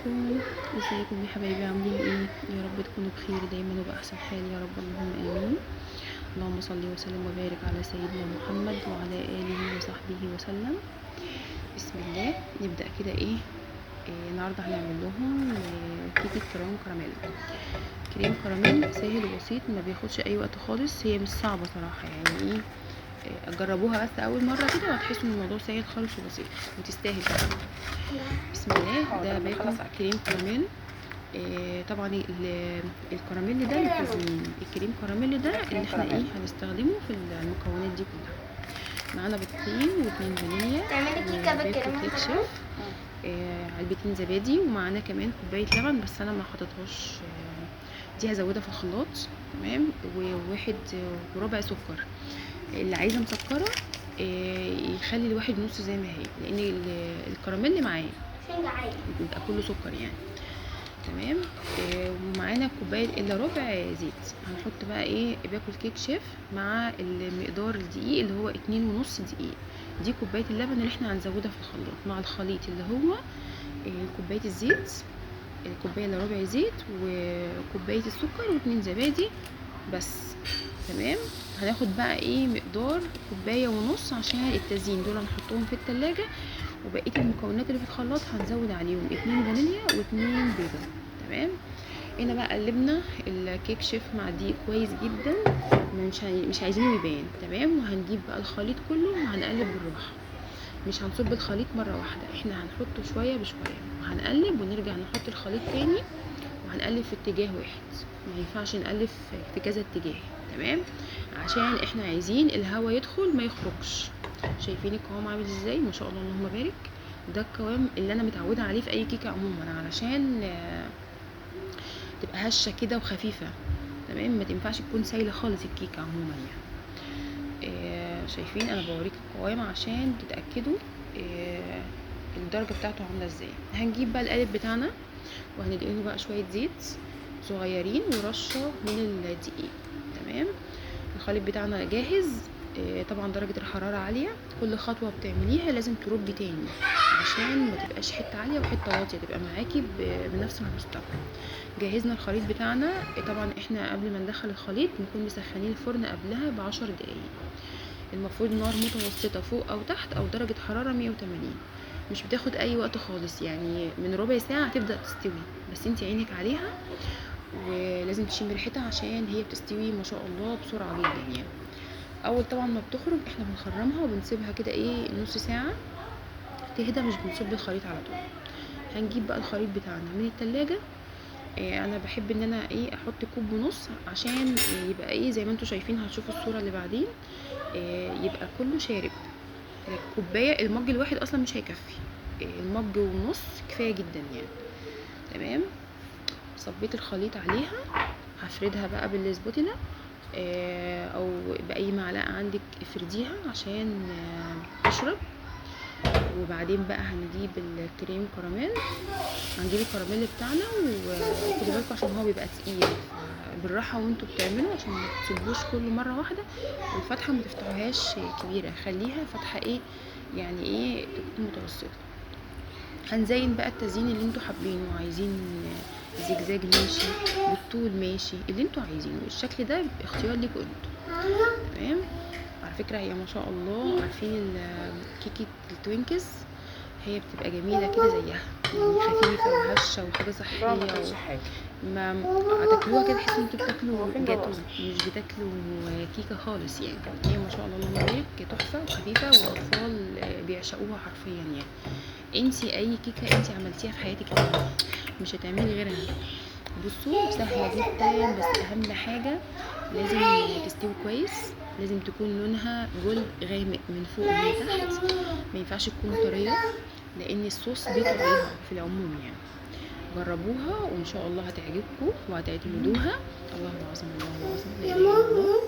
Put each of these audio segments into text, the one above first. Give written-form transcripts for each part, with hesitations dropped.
عليكم. ازيكم يا حبايبي، عاملين ايه؟ يا رب تكونوا بخير دايما وبأحسن حال يا رب، اللهم امين. اللهم صل وسلم وبارك على سيدنا محمد وعلى اله وصحبه وسلم. بسم الله. نبدأ كده النهارده هنعمل لهم كيكة كريم كراميل سهل وبسيط، ما بياخدش اي وقت خالص، هي مش صعبة صراحة يعني جربوها بس اول مرة كده وهتحسوا ان الموضوع سهل خالص وبسيط وتستاهل. بسم الله. ده باكل كريم كراميل. طبعا الكراميل ده للتزيين، الكريم كراميل ده اللي احنا هنستخدمه في المكونات دي كلها. معانا بيضتين واتنين فانيليا وباكل كيك شيف، علبتين زبادي، ومعانا كمان كوبايه لبن بس انا ما حطيتهاش، دي هزودها في الخلاط. تمام. وواحد وربع سكر. اللي عايزه مسكره يخلي الواحد ونص زي ما هي، لان الكراميل معاه يبقى كله سكر يعني. تمام. ومعانا كوبايه الا ربع زيت. هنحط بقى باكل كيك شيف مع المقدار الدقيق اللي هو 2.5 دقيق. دي كوبايه اللبن اللي احنا هنزودها في الخلاط مع الخليط اللي هو كوبايه الزيت، كوبايه الا ربع زيت وكوبايه السكر واتنين زبادي بس. تمام. هناخد بقى مقدار كوبايه ونص عشان التزيين، دول هنحطهم في التلاجة، وبقيه المكونات اللي في الخلاط هنزود عليهم 2 فانيليا و2 بيضه. تمام. هنا بقى قلبنا الكيك شيف مع الدقيق كويس جدا، مش عايزينه يبان. تمام. وهنجيب بقى الخليط كله وهنقلب بالراحه، مش هنصب الخليط مره واحده، احنا هنحطه شويه بشويه وهنقلب ونرجع نحط الخليط تاني وهنقلب في اتجاه واحد، ما ينفعش نقلب في كذا اتجاه. تمام. عشان احنا عايزين الهواء يدخل ما يخرجش. شايفين القوام عامل ازاي؟ ما شاء الله اللهم بارك. ده القوام اللي انا متعوده عليه في اي كيكه عموما، علشان تبقى هشه كده وخفيفه. تمام. ما تنفعش تكون سايله خالص الكيكه عموما يعني. شايفين انا بوريك القوام عشان تتاكدوا الدرجه بتاعته عامله ازاي. هنجيب بقى القالب بتاعنا وهندهنه بقى شويه زيت صغيرين ورشه من الدقيق. تمام. الخليط بتاعنا جاهز. طبعا درجة الحرارة عالية، كل خطوة بتعمليها لازم تربي تاني عشان ما تبقاش حتة عالية وحتة واطية، تبقى معاكي بنفس المستوى. جهزنا الخليط بتاعنا. طبعا احنا قبل ما ندخل الخليط نكون مسخنين الفرن قبلها ب10 دقايق. المفروض نار متوسطة فوق او تحت او درجة حرارة 180. مش بتاخد اي وقت خالص، يعني من ربع ساعة هتبدأ تستوي، بس انت عينك عليها ولازم تشمي ريحتها عشان هي بتستوي ما شاء الله بسرعة جدا يعني. اول طبعا ما بتخرج احنا بنخرمها وبنسيبها كده نص ساعة تهدى، مش بنصب الخليط على طول. هنجيب بقى الخليط بتاعنا من التلاجة. انا بحب ان انا احط كوب ونص عشان يبقى زي ما انتوا شايفين، هتشوفوا الصورة اللي بعدين. يبقى كله شارب. كوباية، المج الواحد اصلا مش هيكفي، المج ونص كفاية جدا يعني. تمام. صبيت الخليط عليها، هفردها بقى بالسبوتيلا او باي معلقه عندك افرديها عشان تشرب. وبعدين بقى هنجيب الكريم كراميل، هنجيب الكراميل بتاعنا، وخدوا بالكم عشان هو بيبقى تقيل، بالراحه وانتوا بتعملوا عشان ما تصبوش كله مره واحده. والفتحه ما تفتحوهاش كبيره، خليها فتحه يعني تكون متوسطه. هنزين بقى التزيين اللي انتوا حابينه، عايزين زجزاج ماشي، بالطول ماشي، اللي انتوا عايزينه. الشكل ده اختيار ليكوا انتوا. تمام. على فكره هي ما شاء الله، عارفين كيكه التوينكس؟ هي بتبقى جميله كده زيها، يعني خفيفه وهشه وحاجه صحيه ما هتاكلوها كده تحسوا انتوا بتاكلوا جاتو، مش بتاكلوا كيكه خالص يعني. هي ما شاء الله اللهم بارك، تحفه وخفيفه والاطفال بيعشقوها حرفيا يعني. انسي اي كيكه انت عملتيها في حياتك مش هتعملي غيرها. بصوا سهله جدا، بس اهم حاجه لازم تستوي كويس، لازم تكون لونها جولد غامق من فوق ومن تحت، ما ينفعش تكون طريه لان الصوص بيطغيها في العموم يعني. جربوها وان شاء الله هتعجبكم وهتعتمدوها. الله العظيم الله العظيم لا اله الا الله.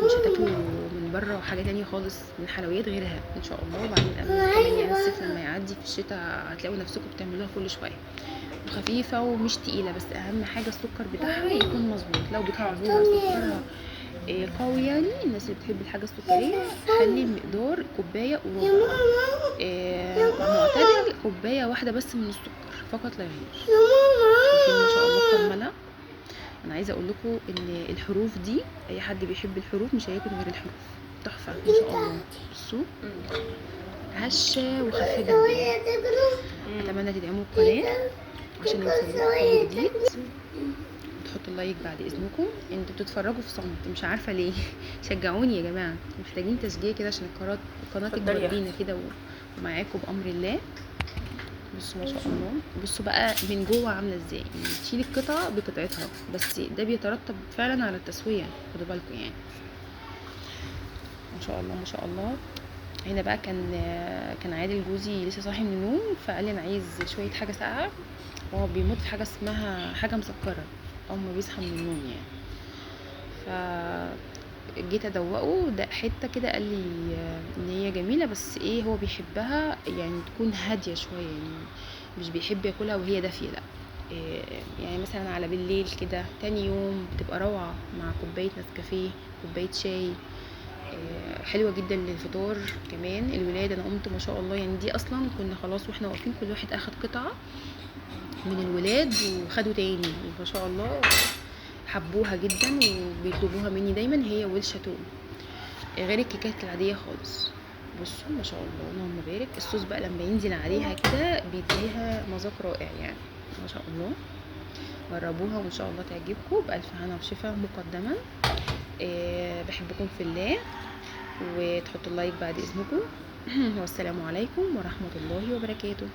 مش هتاكلوا من بره حاجه تانية خالص من الحلويات غيرها ان شاء الله. وبعدين كمان يعني الصيف لما يعدي في الشتاء هتلاقوا نفسكم بتعملوها كل شويه، وخفيفه ومش تقيله. بس اهم حاجه السكر بتاعها يكون مظبوط. لو بتحبوها سكرها قوي، يعني الناس اللي بتحب الحاجه السكريه خلي المقدار كوبايه وربع، معتدل كوبايه واحده بس من السكر. فقط لا غير. شايفين ما شاء الله كرمله. انا عايزه اقول لكم ان الحروف دي اي حد بيحب الحروف مش هياكل غير الحروف. تحفه ما شاء الله. بصوا هشه وخفيفه جدا. اتمنى تدعموا القناه عشان يوصلكم كل جديد، وتحطوا اللايك بعد اذنكم. انتوا بتتفرجوا في صمت مش عارفه ليه. شجعوني يا جماعه، محتاجين تشجيع كده عشان القناه تكبر بينا كده ومعاكم بامر الله. بصوا ما شاء الله. بصوا بقى من جوه عامله ازاي، يعني تشيل القطعه بقطعتها، بس ده بيترتب فعلا على التسويه، خدوا بالكم يعني. ما شاء الله ما شاء الله. هنا بقى كان عادل جوزي لسه صاحي من النوم، فقال لي انا عايز شويه حاجه ساقعه، وهو بيموت في حاجه اسمها حاجه مسكره اول ما بيصحى من النوم يعني. فجيت ادوقه ده حته كده، قال لي ان هي جميله، بس ايه هو بيحبها يعني تكون هاديه شويه، يعني مش بيحب ياكلها وهي دافيه، لا. يعني مثلا على بالليل كده تاني يوم بتبقى روعه مع كوبايه نسكافيه، كوبايه شاي. حلوه جدا للفطار كمان. الولاد انا قمت ما شاء الله، يعني دي اصلا كنا خلاص واحنا واقفين كل واحد اخد قطعه من الولاد وخدوا تاني، ما شاء الله حبوها جدا وبيطلبوها مني دايما، هي والشاتوه، غير الكيكات العاديه خالص. بصوا ما شاء الله اللهم بارك. الصوص بقى لما ينزل عليها كده بيديها مذاق رائع يعني، ما شاء الله. جربوها وان شاء الله تعجبكم. بالف هنا وشفا مقدما. بحبكم في الله، وتحطوا اللايك بعد اذنكم. والسلام عليكم ورحمه الله وبركاته.